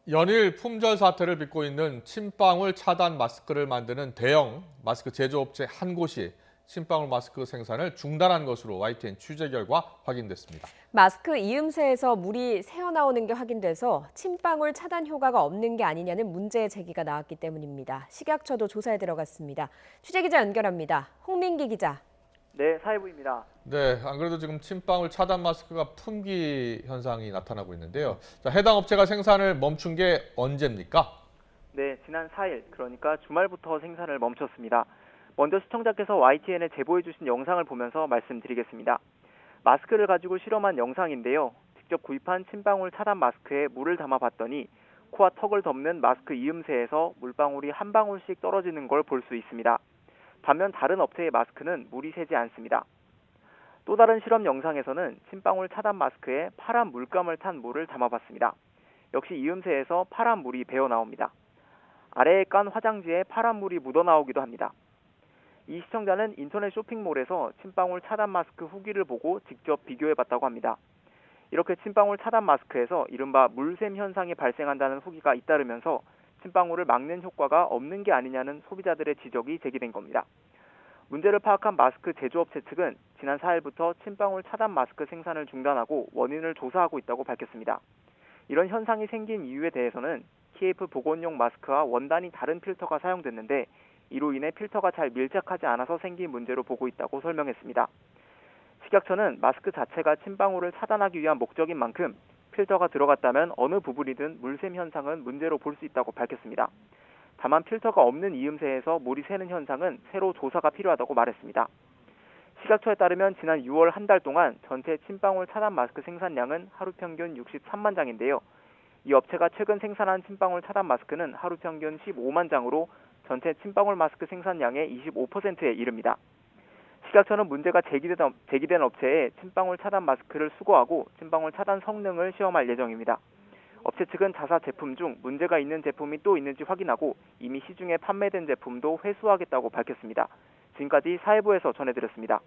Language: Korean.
연일 품절 사태를 빚고 있는 침방울 차단 마스크를 만드는 대형 마스크 제조업체 한 곳이 침방울 마스크 생산을 중단한 것으로 YTN 취재 결과 확인됐습니다. 마스크 이음새에서 물이 새어나오는 게 확인돼서 침방울 차단 효과가 없는 게 아니냐는 문제 제기가 나왔기 때문입니다. 식약처도 조사에 들어갔습니다. 취재기자 연결합니다. 홍민기 기자. 네, 사회부입니다. 네, 안 그래도 지금 침방울 차단 마스크가 품귀 현상이 나타나고 있는데요. 자, 해당 업체가 생산을 멈춘 게 언제입니까? 네, 지난 4일, 그러니까 주말부터 생산을 멈췄습니다. 먼저 시청자께서 YTN에 제보해주신 영상을 보면서 말씀드리겠습니다. 마스크를 가지고 실험한 영상인데요. 직접 구입한 침방울 차단 마스크에 물을 담아봤더니 코와 턱을 덮는 마스크 이음새에서 물방울이 한 방울씩 떨어지는 걸 볼 수 있습니다. 반면 다른 업체의 마스크는 물이 새지 않습니다. 또 다른 실험 영상에서는 침방울 차단 마스크에 파란 물감을 탄 물을 담아봤습니다. 역시 이음새에서 파란 물이 배어 나옵니다. 아래에 깐 화장지에 파란 물이 묻어나오기도 합니다. 이 시청자는 인터넷 쇼핑몰에서 침방울 차단 마스크 후기를 보고 직접 비교해봤다고 합니다. 이렇게 침방울 차단 마스크에서 이른바 물샘 현상이 발생한다는 후기가 잇따르면서 침방울을 막는 효과가 없는 게 아니냐는 소비자들의 지적이 제기된 겁니다. 문제를 파악한 마스크 제조업체 측은 지난 4일부터 침방울 차단 마스크 생산을 중단하고 원인을 조사하고 있다고 밝혔습니다. 이런 현상이 생긴 이유에 대해서는 KF 보건용 마스크와 원단이 다른 필터가 사용됐는데 이로 인해 필터가 잘 밀착하지 않아서 생긴 문제로 보고 있다고 설명했습니다. 식약처는 마스크 자체가 침방울을 차단하기 위한 목적인 만큼 필터가 들어갔다면 어느 부분이든 물샘 현상은 문제로 볼 수 있다고 밝혔습니다. 다만 필터가 없는 이음새에서 물이 새는 현상은 새로 조사가 필요하다고 말했습니다. 식약처에 따르면 지난 6월 한 달 동안 전체 침방울 차단 마스크 생산량은 하루 평균 63만 장인데요. 이 업체가 최근 생산한 침방울 차단 마스크는 하루 평균 15만 장으로 전체 침방울 마스크 생산량의 25%에 이릅니다. 식약처는 문제가 제기된 업체에 침방울 차단 마스크를 수거하고 침방울 차단 성능을 시험할 예정입니다. 업체 측은 자사 제품 중 문제가 있는 제품이 또 있는지 확인하고 이미 시중에 판매된 제품도 회수하겠다고 밝혔습니다. 지금까지 사회부에서 전해드렸습니다.